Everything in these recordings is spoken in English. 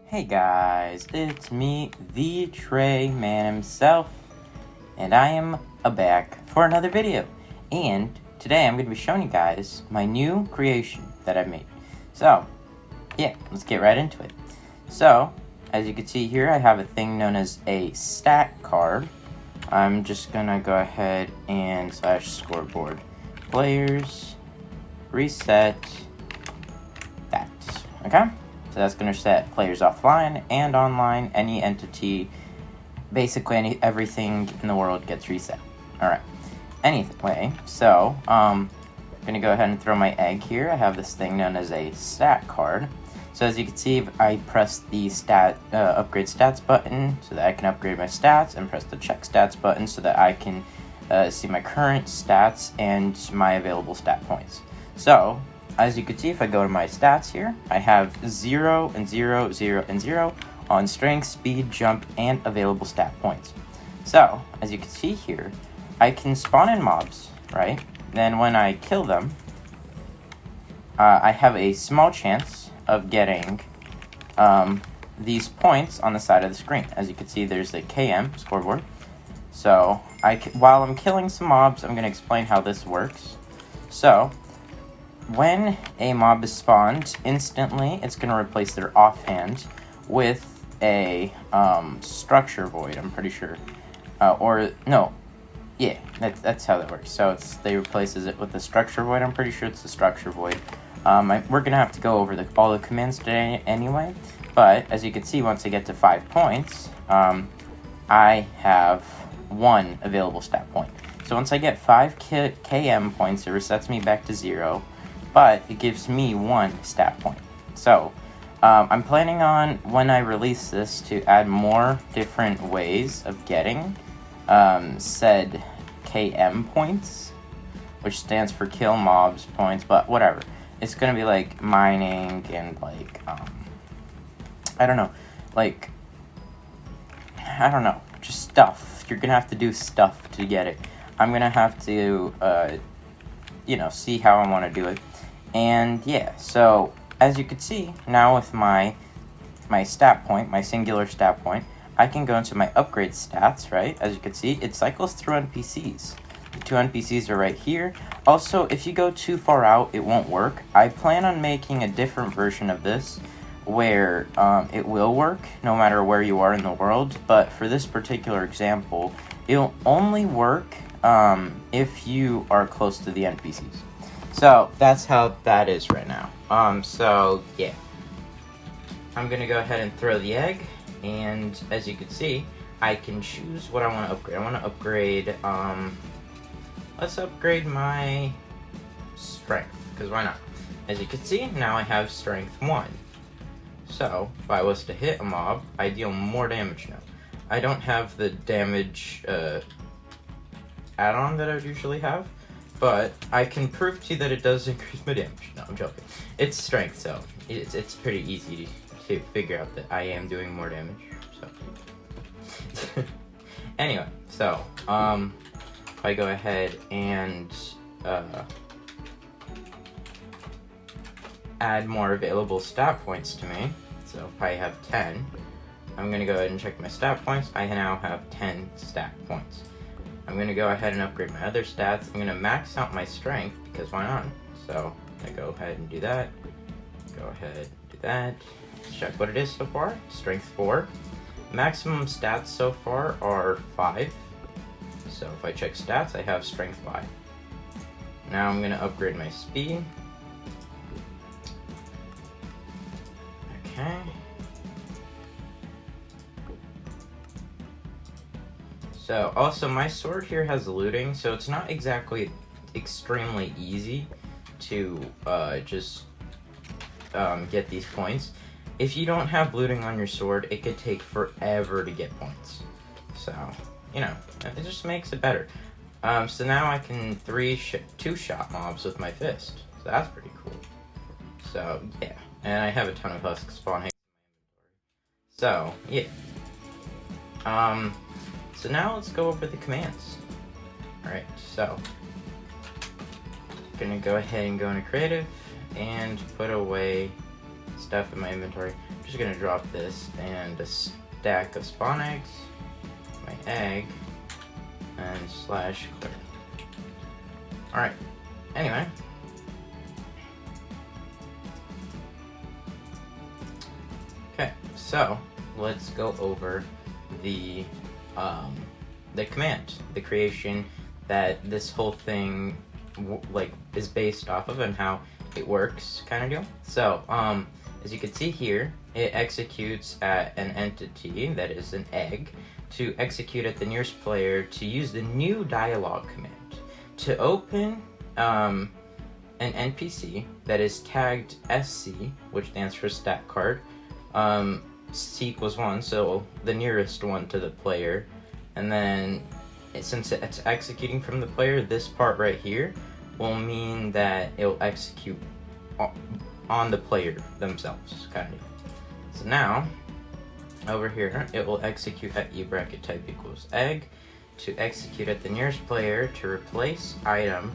Hey guys, it's me, the Trey Man himself, and I am back for another video. And today I'm going to be showing you guys my new creation that I made. So, yeah, let's get right into it. So, as you can see here, I have a thing known as a stat card. I'm just going to go ahead and /scoreboard players, reset that, okay? So that's going to set players offline and online. Any entity, basically everything in the world gets reset. Alright. Anyway, so I'm going to go ahead and throw my egg here. I have this thing known as a stat card. So as you can see, I press the upgrade stats button so that I can upgrade my stats, and press the check stats button so that I can see my current stats and my available stat points. So as you can see, if I go to my stats here, I have 0 and 0, 0 and 0 on strength, speed, jump, and available stat points. So, as you can see here, I can spawn in mobs, right? Then when I kill them, I have a small chance of getting these points on the side of the screen. As you can see, there's a KM scoreboard. So, while I'm killing some mobs, I'm going to explain how this works. So, when a mob is spawned, instantly it's going to replace their offhand with a structure void, I'm pretty sure. That's how that works. So they replaces it with the structure void. I'm pretty sure it's the structure void. We're going to have to go over all the commands today anyway. But as you can see, once I get to 5 points, I have 1 available stat point. So once I get 5 KM points, it resets me back to 0. But it gives me 1 stat point. So, I'm planning on, when I release this, to add more different ways of getting said KM points, which stands for kill mobs points, but whatever. It's going to be like mining and like, I don't know, just stuff. You're going to have to do stuff to get it. I'm going to have to, see how I want to do it. And yeah, so as you can see, now with my stat point, my singular stat point, I can go into my upgrade stats, right? As you can see, it cycles through NPCs. The 2 NPCs are right here. Also, if you go too far out, it won't work. I plan on making a different version of this where it will work no matter where you are in the world. But for this particular example, it'll only work if you are close to the NPCs. So, that's how that is right now. So, yeah. I'm gonna go ahead and throw the egg, and as you can see, I can choose what I want to upgrade. I want to upgrade, let's upgrade my strength, because why not? As you can see, now I have strength 1. So, if I was to hit a mob, I deal more damage now. I don't have the damage, add-on that I would usually have, but I can prove to you that it does increase my damage. No, I'm joking. It's strength, so it's pretty easy to figure out that I am doing more damage. So anyway, so if I go ahead and add more available stat points to me, so if I have 10, I'm gonna go ahead and check my stat points. I now have 10 stat points. I'm going to go ahead and upgrade my other stats. I'm going to max out my strength, because why not? So, I'm going to go ahead and do that. Go ahead and do that. Let's check what it is so far. Strength 4. Maximum stats so far are 5. So, if I check stats, I have strength 5. Now I'm going to upgrade my speed. Okay. So, also, my sword here has looting, so it's not exactly extremely easy to just get these points. If you don't have looting on your sword, it could take forever to get points. So, it just makes it better. So now I can 2-shot mobs with my fist. So that's pretty cool. So, yeah. And I have a ton of husks spawning. So, yeah. So now let's go over the commands. Alright, so I'm gonna go ahead and go into creative and put away stuff in my inventory. I'm just gonna drop this and a stack of spawn eggs, my egg, and slash clear. Alright, anyway. Okay, so let's go over the command, the creation that this whole thing is based off of and how it works, kind of deal. So, as you can see here, it executes at an entity that is an egg to execute at the nearest player to use the new dialogue command to open an NPC that is tagged SC, which stands for stat card. C equals 1, so the nearest one to the player, and then since it's executing from the player, this part right here will mean that it'll execute on the player themselves, kind of. So now, over here, it will execute at E bracket type equals egg to execute at the nearest player to replace item,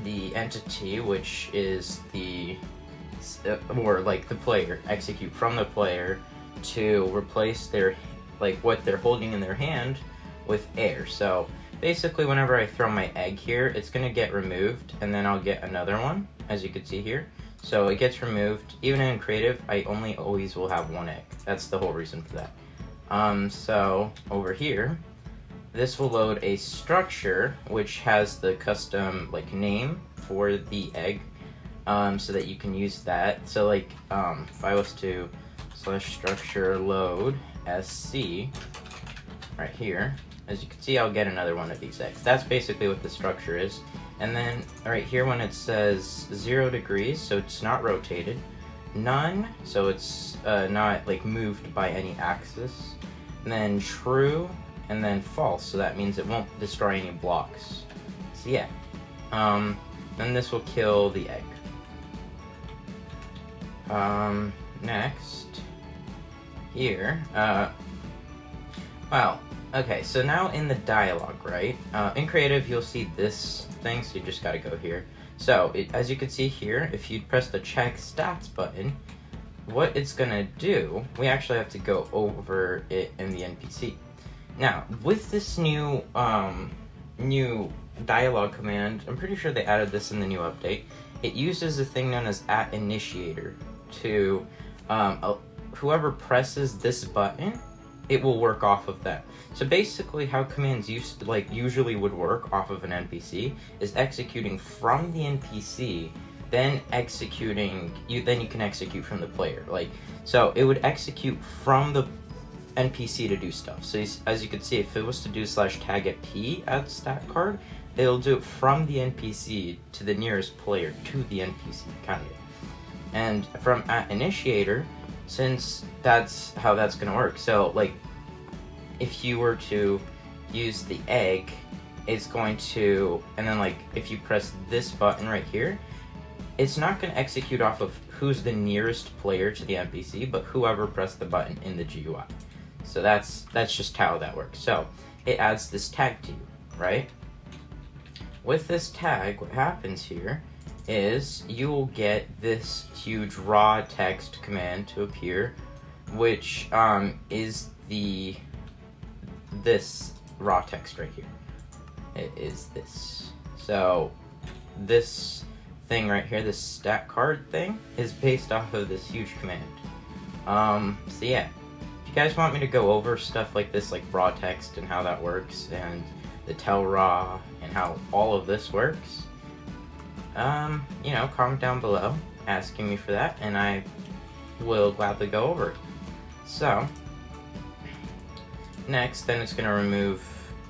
the entity, which is the or like the player, execute from the player to replace their what they're holding in their hand with air. So basically whenever I throw my egg here, it's gonna get removed and then I'll get another one, as you can see here. So it gets removed. Even in creative, I always will have one egg. That's the whole reason for that. So over here, this will load a structure which has the custom name for the egg, so that you can use that. So if I was to /structure load SC right here, as you can see, I'll get another one of these eggs. That's basically what the structure is. And then right here, when it says 0 degrees, so it's not rotated, none, so it's not moved by any axis, and then true, and then false, so that means it won't destroy any blocks. So yeah, then this will kill the egg. Next, here, wow, okay, so now in the dialogue, right, in creative, you'll see this thing, so you just gotta go here. So, as you can see here, if you press the check stats button, what it's gonna do, we actually have to go over it in the NPC. Now, with this new dialogue command, I'm pretty sure they added this in the new update, it uses a thing known as @initiator to, whoever presses this button, it will work off of that. So basically how commands usually would work off of an NPC is executing from the NPC, then you can execute from the player. So it would execute from the NPC to do stuff. So as you can see, if it was to do /tag at P at stat card, it'll do it from the NPC to the nearest player to the NPC, kind of. And from @initiator, since that's how that's gonna work. So if you were to use the egg, it's going to, and then if you press this button right here, it's not gonna execute off of who's the nearest player to the NPC, but whoever pressed the button in the GUI. So that's just how that works. So it adds this tag to you, right? With this tag, what happens here is you will get this huge raw text command to appear, which is this raw text right here. It is this. So this thing right here, this stat card thing, is based off of this huge command. So yeah, if you guys want me to go over stuff like this, like raw text and how that works, and the tell raw and how all of this works, comment down below asking me for that, and I will gladly go over it. So next, then it's going to remove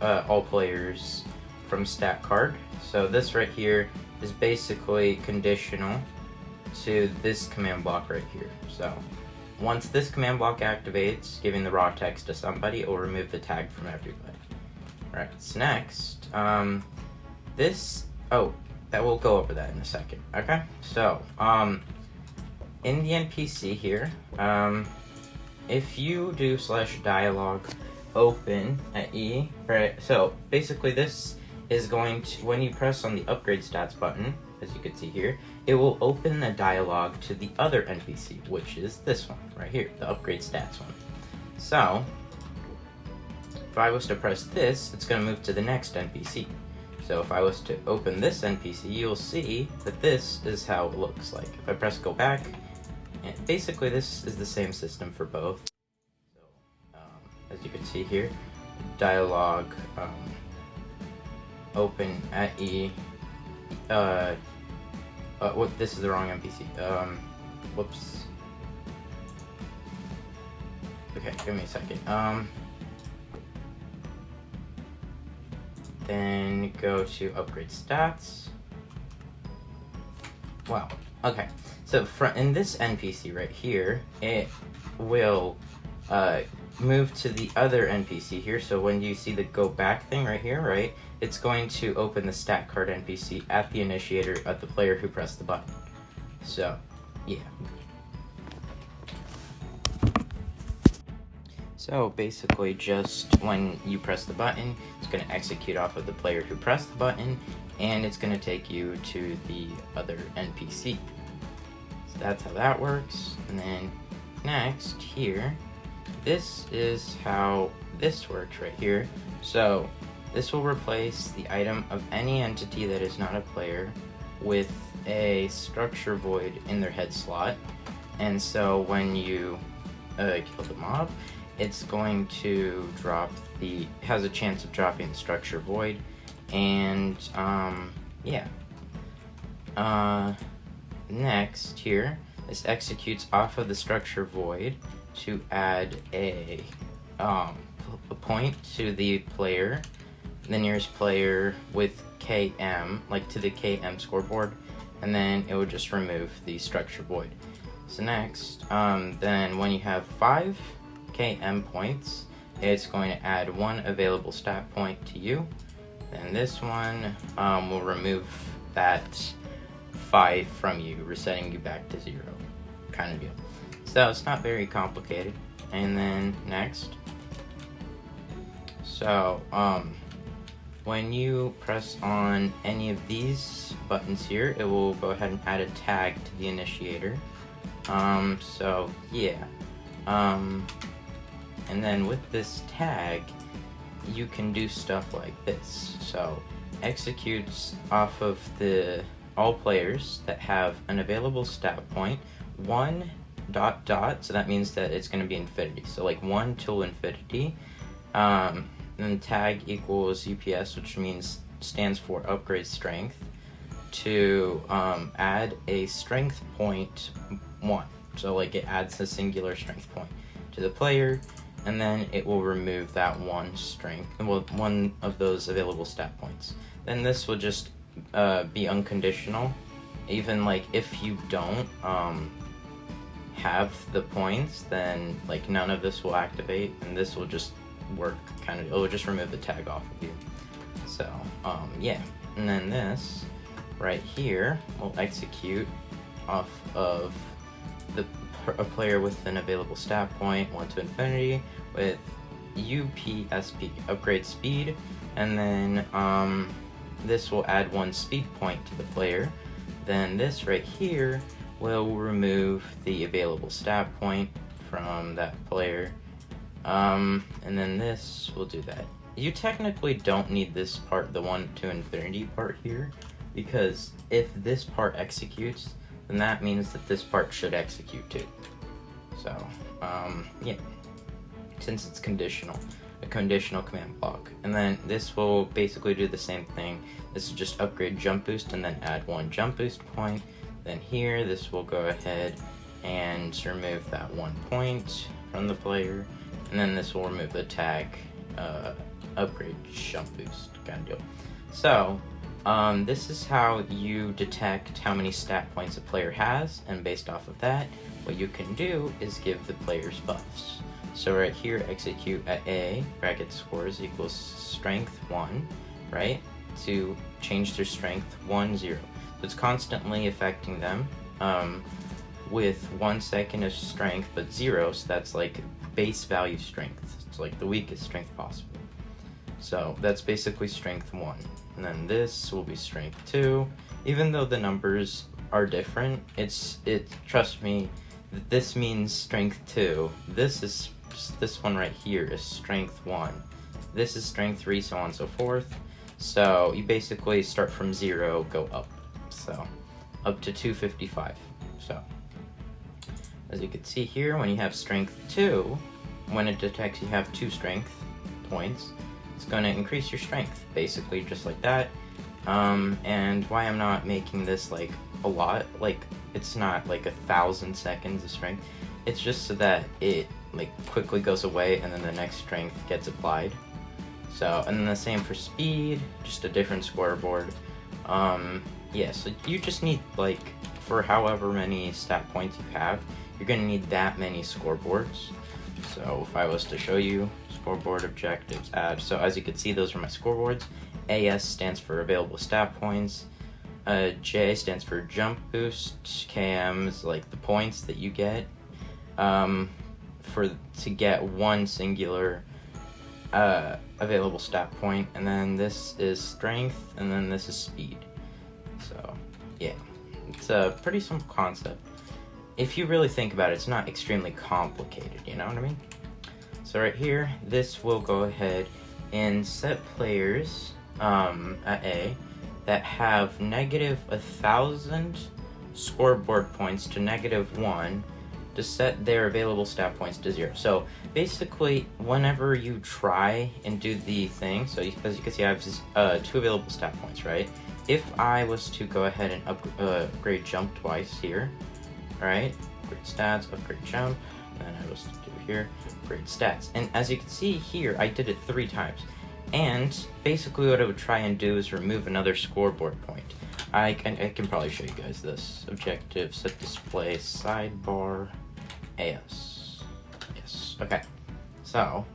all players from stat card. So this right here is basically conditional to this command block right here. So once this command block activates, giving the raw text to somebody, it will remove the tag from everybody. Alright, so next, that we'll go over that in a second, okay? So, in the NPC here, if you do /dialogue open at E, right, so basically this is going to, when you press on the upgrade stats button, as you can see here, it will open a dialog to the other NPC, which is this one right here, the upgrade stats one. So if I was to press this, it's going to move to the next NPC. So if I was to open this NPC, you'll see that this is how it looks like. If I press go back, and basically this is the same system for both. So as you can see here, dialog, open at E. This is the wrong NPC. Whoops. Okay, give me a second. Then go to upgrade stats. Wow. Okay. So in this NPC right here, it will move to the other NPC here. So when you see the go back thing right here, right, it's going to open the stat card NPC at the initiator of the player who pressed the button. So, yeah. So basically just when you press the button, it's going to execute off of the player who pressed the button, and it's going to take you to the other NPC. So that's how that works. And then next here, this is how this works right here. So this will replace the item of any entity that is not a player with a structure void in their head slot. And so when you kill the mob, it's going to drop has a chance of dropping the structure void. And yeah. Next here, this executes off of the structure void to add a point to the player, the nearest player with KM, like to the KM scoreboard, and then it would just remove the structure void. So next, then when you have 5 KM points, it's going to add 1 available stat point to you. And this one will remove that 5 from you, resetting you back to 0, kind of deal. So it's not very complicated. And then next, so when you press on any of these buttons here, it will go ahead and add a tag to the initiator. So yeah. And then with this tag, you can do stuff like this. So executes off of all players that have an available stat point, 1 ... so that means that it's going to be infinity. So like 1 till infinity. Then tag equals UPS, which stands for upgrade strength, to add a strength point 1. So like it adds a singular strength point to the player, and then it will remove that one of those available stat points. Then this will just be unconditional. Even like if you don't have the points, then like none of this will activate, and this will just work it will just remove the tag off of you. So yeah, and then this right here will execute off of a player with an available stat point 1 to infinity with UPSP, upgrade speed, and then this will add 1 speed point to the player. Then this right here will remove the available stat point from that player. And then this will do that. You technically don't need this part, the 1 to infinity part here, because if this part executes, then that means that this part should execute too. So, yeah, since it's conditional, a conditional command block. And then this will basically do the same thing. This is just upgrade jump boost and then add 1 jump boost point. Then here, this will go ahead and remove that 1 point from the player. And then this will remove the tag upgrade jump boost kind of deal. So this is how you detect how many stat points a player has, and based off of that, what you can do is give the players buffs. So right here, execute at A, bracket scores equals strength 1, right? To change their strength 1, 0. So it's constantly affecting them with 1 second of strength, but 0, so that's like base value strength. It's like the weakest strength possible. So that's basically strength 1. And then this will be strength 2, even though the numbers are different, trust me, this means strength 2. This one right here is strength 1. This is strength 3, so on and so forth. So you basically start from 0, go up. So up to 255. So as you can see here, when you have strength 2, when it detects you have 2 strength points, it's going to increase your strength, basically just like that. And why I'm not making this like a lot, like it's not like 1,000 seconds of strength, it's just so that it like quickly goes away and then the next strength gets applied. So, and then the same for speed, just a different scoreboard. Yeah, so you just need like, for however many stat points you have, you're gonna need that many scoreboards. So if I was to show you scoreboard objectives, add, so as you can see, those are my scoreboards. AS stands for available stat points. J stands for jump boost. KM is like the points that you get to get one singular available stat point, and then this is strength, and then this is speed. So yeah, it's a pretty simple concept. If you really think about it, it's not extremely complicated, you know what I mean? So right here, this will go ahead and set players at A that have negative 1,000 scoreboard points to -1 to set their available stat points to 0. So basically, whenever you try and do the thing, so as you can see, I have 2 available stat points, right? If I was to go ahead and upgrade jump twice here, right? Upgrade stats, upgrade jump, and I was to do here, upgrade stats. And as you can see here, I did it 3 times. And basically what I would try and do is remove another scoreboard point. I can probably show you guys this. Objective, set display, sidebar, AS. Yes, okay. So,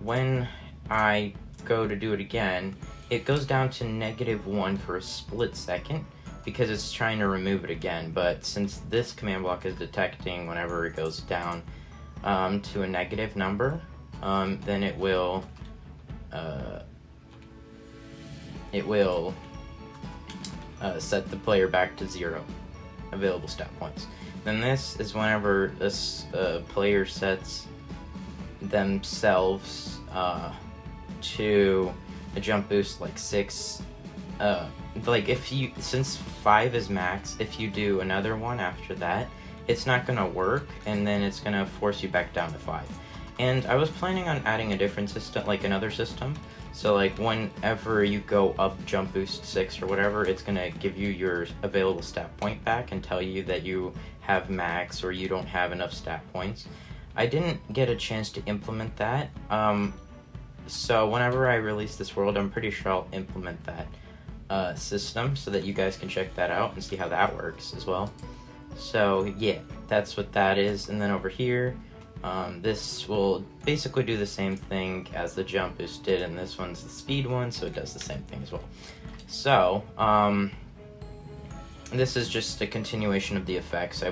when I go to do it again, it goes down to -1 for a split second because it's trying to remove it again. But since this command block is detecting whenever it goes down to a negative number, then it will set the player back to 0 available stat points. Then this is whenever this player sets themselves to a jump boost like 6. Like since 5 is max, if you do another one after that, it's not gonna work, and then it's gonna force you back down to 5. And I was planning on adding a different system, like another system. So like whenever you go up jump boost 6 or whatever, it's gonna give you your available stat point back and tell you that you have max or you don't have enough stat points. I didn't get a chance to implement that. So whenever I release this world, I'm pretty sure I'll implement that system so that you guys can check that out and see how that works as well. So yeah, that's what that is. And then over here, this will basically do the same thing as the jump boost did, and this one's the speed one, so it does the same thing as well. So, this is just a continuation of the effects. I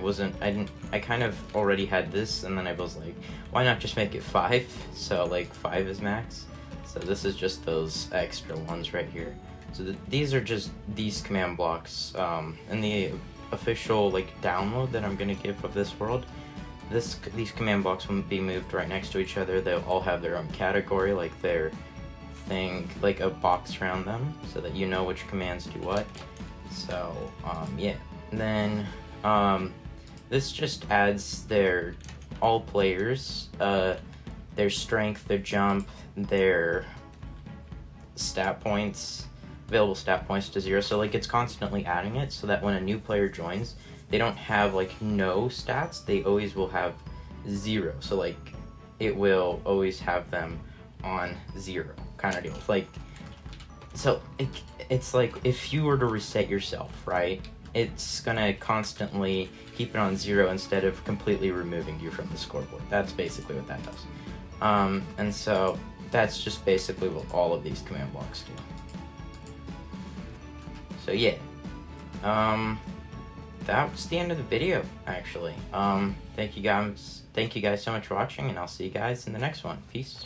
kind of already had this, and then I was like, why not just make it 5? So like 5 is max. So this is just those extra ones right here. So these are just these command blocks, in the official like download that I'm gonna give of this world. These command blocks won't be moved right next to each other. They'll all have their own category, like their thing, like a box around them, so that you know which commands do what. So, yeah. And then, this just adds all players, their strength, their jump, their stat points, available stat points to 0. So, like, it's constantly adding it so that when a new player joins, they don't have like no stats, they always will have 0. So like it will always have them on 0 kind of deal. Like, so it's like if you were to reset yourself, right, it's gonna constantly keep it on 0 instead of completely removing you from the scoreboard. That's basically what that does. And so that's just basically what all of these command blocks do. So yeah, that was the end of the video, actually. Thank you guys so much for watching, and I'll see you guys in the next one. Peace.